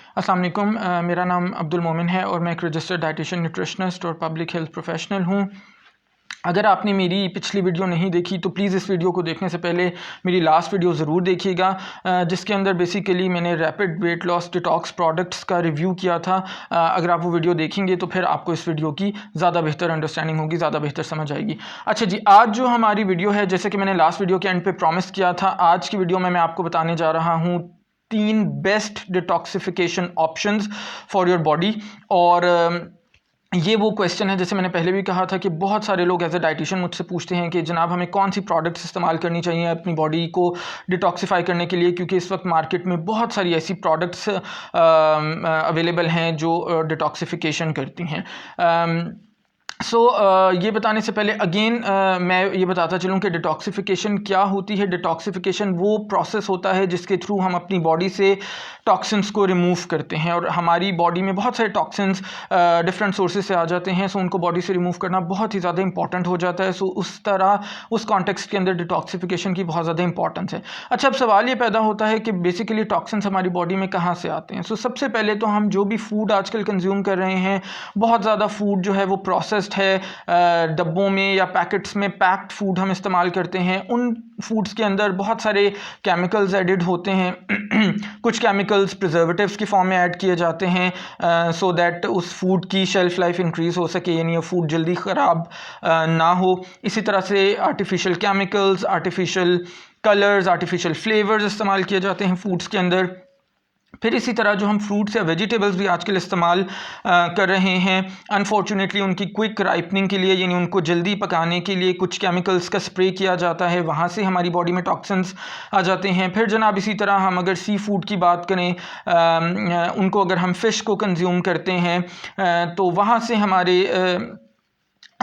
अस्सलाम वालेकुम। मेरा नाम अब्दुल मोमिन है और मैं एक रजिस्टर्ड डाइटिशियन, न्यूट्रिशनिस्ट और पब्लिक हेल्थ प्रोफेशनल हूँ। अगर आपने मेरी पिछली वीडियो नहीं देखी तो प्लीज़ इस वीडियो को देखने से पहले मेरी लास्ट वीडियो ज़रूर देखिएगा, जिसके अंदर बेसिकली मैंने rapid weight loss detox products का रिव्यू किया था। अगर आप वो वीडियो देखेंगे तो फिर आपको इस वीडियो की ज़्यादा बेहतर अंडरस्टैंडिंग होगी, ज़्यादा बेहतर समझ आएगी। अच्छा जी, आज जो हमारी वीडियो है, जैसे कि मैंने लास्ट वीडियो के एंड पे प्रॉमिस किया था, आज की वीडियो में मैं आपको बताने जा रहा हूँ 3 best detoxification options for your body. और ये वो क्वेश्चन है, जैसे मैंने पहले भी कहा था कि बहुत सारे लोग एज अ डाइटिशियन मुझसे पूछते हैं कि जनाब हमें कौन सी प्रोडक्ट्स इस्तेमाल करनी चाहिए अपनी बॉडी को डिटॉक्सिफाई करने के लिए, क्योंकि इस वक्त मार्केट में बहुत सारी ऐसी प्रोडक्ट्स अवेलेबल हैं जो डिटॉक्सिफिकेशन करती हैं। ये बताने से पहले अगेन मैं ये बताता चलूँ कि डिटॉक्सिफिकेशन क्या होती है। डिटॉक्सिफिकेशन वो प्रोसेस होता है जिसके थ्रू हम अपनी बॉडी से टॉक्सिन्स को रिमूव करते हैं, और हमारी बॉडी में बहुत सारे टॉक्सिन्स डिफरेंट सोर्सेज से आ जाते हैं, सो उनको बॉडी से रिमूव करना बहुत ही ज़्यादा इंपॉर्टेंट हो जाता है। सो उस तरह उस कॉन्टेक्स्ट के अंदर डिटॉक्सिफिकेशन की बहुत ज़्यादा इंपॉर्टेंस है। अच्छा, अब सवाल ये पैदा होता है कि बेसिकली टॉक्सिन्स हमारी बॉडी में कहाँ से आते हैं। सो सबसे पहले तो हम जो भी फूड आजकल कंज्यूम कर रहे हैं, बहुत ज़्यादा फूड जो है वो प्रोसेस्ड है, डब्बों में या पैकेट्स में पैक्ड फूड हम इस्तेमाल करते हैं। उन फूड्स के अंदर बहुत सारे केमिकल्स एडिड होते हैं। कुछ केमिकल्स प्रिजर्वेटिव्स की फॉर्म में ऐड किए जाते हैं सो दैट उस फूड की शेल्फ लाइफ इंक्रीज हो सके, यानी ये फूड जल्दी ख़राब ना हो। इसी तरह से artificial chemicals, artificial colours, artificial flavours इस्तेमाल किए जाते हैं फूड्स के अंदर। फिर इसी तरह जो हम फ्रूट्स या वेजिटेबल्स भी आजकल इस्तेमाल कर रहे हैं, अनफॉर्चुनेटली उनकी क्विक राइपनिंग के लिए, यानी उनको जल्दी पकाने के लिए कुछ केमिकल्स का स्प्रे किया जाता है, वहाँ से हमारी बॉडी में टॉक्सिन्स आ जाते हैं। फिर जनाब इसी तरह हम अगर सी फूड की बात करें, उनको अगर हम फ़िश को कंज्यूम करते हैं तो वहाँ से हमारे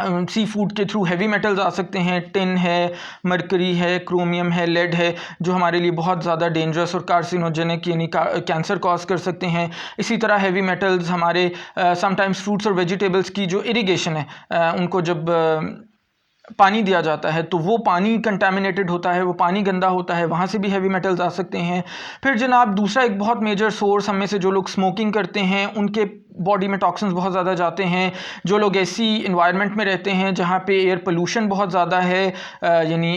सी फूड के थ्रू हैवी मेटल्स आ सकते हैं। टिन है, मरकरी है, क्रोमियम है, लेड है, जो हमारे लिए बहुत ज़्यादा डेंजरस और कार्सिनोजेनिक यानी कैंसर कॉज कर सकते हैं। इसी तरह हैवी मेटल्स हमारे समटाइम्स फ्रूट्स और वेजिटेबल्स की जो इरिगेशन है, उनको जब पानी दिया जाता है तो वो पानी कंटामिनेटेड होता है, वो पानी गंदा होता है, वहाँ से भी हैवी मेटल्स आ सकते हैं। फिर जनाब दूसरा एक बहुत मेजर सोर्स, हम में से जो लोग स्मोकिंग करते हैं उनके बॉडी में टॉक्सिन्स बहुत ज़्यादा जाते हैं। जो लोग ऐसी इन्वायरमेंट में रहते हैं जहाँ पे एयर पोल्यूशन बहुत ज़्यादा है, यानी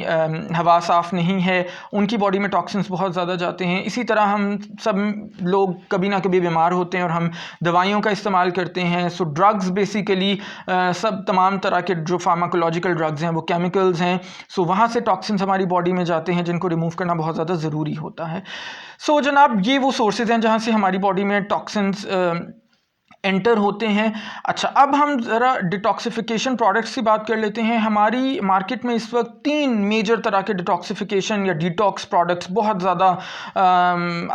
हवा साफ़ नहीं है, उनकी बॉडी में टॉक्सिन्स बहुत ज़्यादा जाते हैं। इसी तरह हम सब लोग कभी ना कभी बीमार होते हैं और हम दवाइयों का इस्तेमाल करते हैं। सो ड्रग्स बेसिकली सब तमाम तरह के जो फार्माकोलॉजिकल ड्रग्स हैं वो केमिकल्स हैं। सो वहाँ से टॉक्सिन्स हमारी बॉडी में जाते हैं जिनको रिमूव करना बहुत ज़्यादा ज़रूरी होता है। सो जनाब ये वो सोर्सेज हैं जहाँ से हमारी बॉडी में टॉक्सिन्स एंटर होते हैं। अच्छा, अब हम ज़रा डिटॉक्सिफिकेशन प्रोडक्ट्स की बात कर लेते हैं। हमारी मार्केट में इस वक्त 3 मेजर तरह के डिटॉक्सिफिकेशन या डिटॉक्स प्रोडक्ट्स बहुत ज़्यादा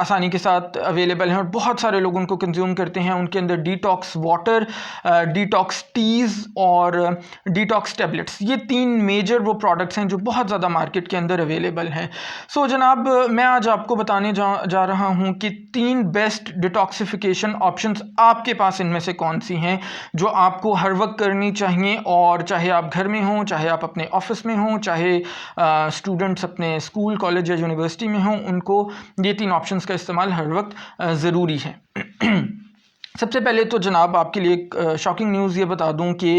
आसानी के साथ अवेलेबल हैं और बहुत सारे लोग उनको कंज्यूम करते हैं। उनके अंदर डिटॉक्स वाटर, डिटॉक्स टीज़ और डिटॉक्स टैबलेट्स, ये 3 मेजर वो प्रोडक्ट्स हैं जो बहुत ज़्यादा मार्केट के अंदर अवेलेबल हैं। सो जनाब मैं आज आपको बताने जा रहा हूँ कि 3 बेस्ट डिटॉक्सिफिकेशन ऑप्शंस आपके पास इनमें से कौन सी हैं जो आपको हर वक्त करनी चाहिए, और चाहे आप घर में हों, चाहे आप अपने ऑफिस में हों, चाहे स्टूडेंट्स अपने स्कूल, कॉलेज या यूनिवर्सिटी में हों, उनको ये 3 ऑप्शंस का इस्तेमाल हर वक्त ज़रूरी है। सबसे पहले तो जनाब आपके लिए एक शॉकिंग न्यूज़ ये बता दूं कि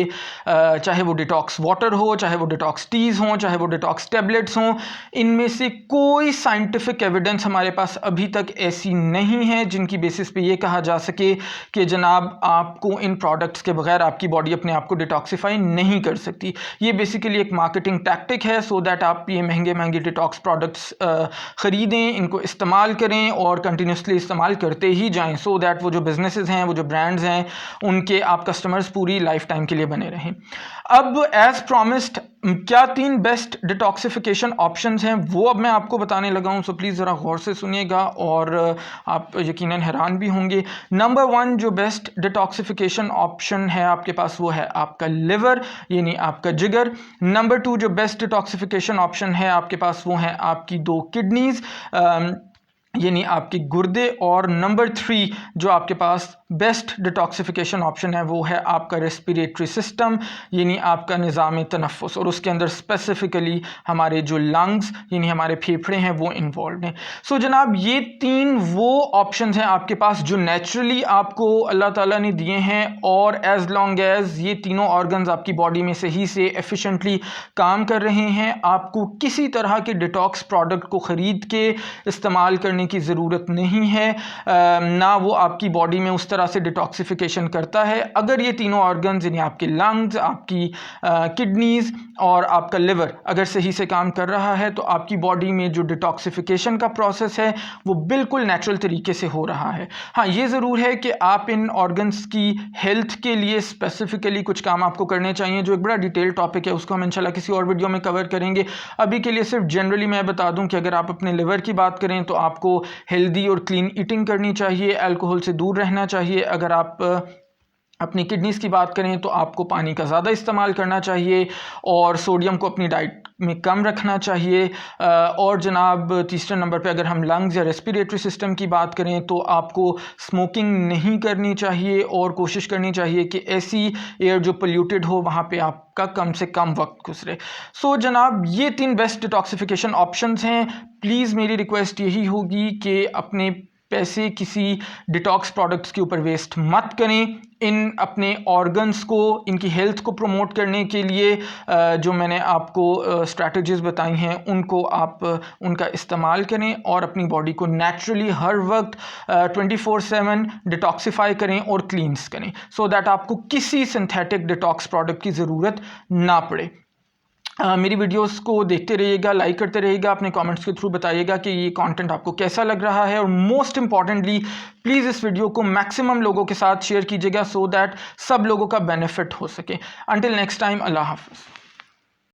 चाहे वो डिटॉक्स वाटर हो, चाहे वो डिटॉक्स टीज़ हों, चाहे वो डिटॉक्स टैबलेट्स हों, इनमें से कोई साइंटिफिक एविडेंस हमारे पास अभी तक ऐसी नहीं है जिनकी बेसिस पे ये कहा जा सके कि जनाब आपको इन प्रोडक्ट्स के बगैर आपकी बॉडी अपने आप को डिटॉक्सिफाई नहीं कर सकती। ये बेसिकली एक मार्केटिंग टैक्टिक है सो दैट आप ये महंगे महंगे डिटॉक्स प्रोडक्ट्स ख़रीदें, इनको इस्तेमाल करें और कंटिन्यूसली इस्तेमाल करते ही जाएँ, सो दैट वो जो बिजनेसेस हैं, वो जो ब्रांड्स हैं, उनके आप कस्टमर्स पूरी लाइफ टाइम के लिए बने रहें। अब एज प्रॉमिस्ड क्या 3 बेस्ट डिटॉक्सिफिकेशन ऑप्शंस हैं वो अब मैं आपको बताने लगा हूं, सो प्लीज़ ज़रा गौर से सुनिएगा और आप यकीनन हैरान भी होंगे। नंबर 1 जो बेस्ट डिटॉक्सिफिकेशन ऑप्शन है आपके पास वो है आपका लिवर, यानी आपका जिगर। नंबर 2 जो बेस्ट डिटॉक्सिफिकेशन ऑप्शन है आपके पास वो है आपकी 2 किडनीज़, यानी आपके गुर्दे। और नंबर 3 जो आपके पास बेस्ट डिटॉक्सिफिकेशन ऑप्शन है वो है आपका रेस्पिरेटरी सिस्टम, यानी आपका निज़ाम तनफ़ुस, और उसके अंदर स्पेसिफ़िकली हमारे जो लंग्स यानी हमारे फेफड़े हैं वो इन्वॉल्व हैं। सो जनाब, ये 3 वो ऑप्शंस हैं आपके पास जो नेचुरली आपको अल्लाह ताला ने दिए हैं, और एज़ लॉन्ग एज़ ये तीनों ऑर्गन्स आपकी बॉडी में सही से एफिशिएंटली काम कर रहे हैं, आपको किसी तरह के डिटॉक्स प्रोडक्ट को ख़रीद के इस्तेमाल करने की ज़रूरत नहीं है, ना वो आपकी बॉडी में उस तरह से डिटॉक्सिफिकेशन करता है। अगर ये तीनों ऑर्गन्स यानी आपके लंग्स, आपकी किडनीज़ और आपका लिवर अगर सही से काम कर रहा है तो आपकी बॉडी में जो डिटॉक्सिफिकेशन का प्रोसेस है वो बिल्कुल नेचुरल तरीके से हो रहा है। हाँ, ये ज़रूर है कि आप इन ऑर्गन्स की हेल्थ के लिए स्पेसिफिकली कुछ काम आपको करने चाहिए, जो एक बड़ा डिटेल टॉपिक है, उसको हम इंशाल्लाह किसी और वीडियो में कवर करेंगे। अभी के लिए सिर्फ जनरली मैं बता दूं कि अगर आप अपने लिवर की बात करें तो आपको हेल्दी और क्लीन ईटिंग करनी चाहिए, अल्कोहल से दूर रहना चाहिए। अगर आप अपनी किडनीज़ की बात करें तो आपको पानी का ज़्यादा इस्तेमाल करना चाहिए और सोडियम को अपनी डाइट में कम रखना चाहिए। और जनाब, तीसरे नंबर पे अगर हम लंग्स या रेस्पिरेटरी सिस्टम की बात करें तो आपको स्मोकिंग नहीं करनी चाहिए और कोशिश करनी चाहिए कि ऐसी एयर जो पोल्यूटेड हो वहाँ पे आपका कम से कम वक्त गुजरे। सो जनाब, ये 3 बेस्ट डिटॉक्सिफिकेशन ऑप्शंस हैं। प्लीज़ मेरी रिक्वेस्ट यही होगी कि अपने पैसे किसी डिटॉक्स प्रोडक्ट्स के ऊपर वेस्ट मत करें। इन अपने ऑर्गन्स को, इनकी हेल्थ को प्रमोट करने के लिए जो मैंने आपको स्ट्रैटेजीज़ बताई हैं उनको आप उनका इस्तेमाल करें और अपनी बॉडी को नेचुरली हर वक्त 24/7 डिटॉक्सिफाई करें और क्लींस करें, सो दैट आपको किसी सिंथेटिक डिटॉक्स प्रोडक्ट की ज़रूरत ना पड़े। मेरी वीडियोस को देखते रहिएगा, लाइक करते रहिएगा, अपने कमेंट्स के थ्रू बताइएगा कि ये कंटेंट आपको कैसा लग रहा है, और मोस्ट इंपॉर्टेंटली प्लीज़ इस वीडियो को मैक्सिमम लोगों के साथ शेयर कीजिएगा सो दैट सब लोगों का बेनिफिट हो सके। अंटिल नेक्स्ट टाइम, अल्लाह हाफ़िज़।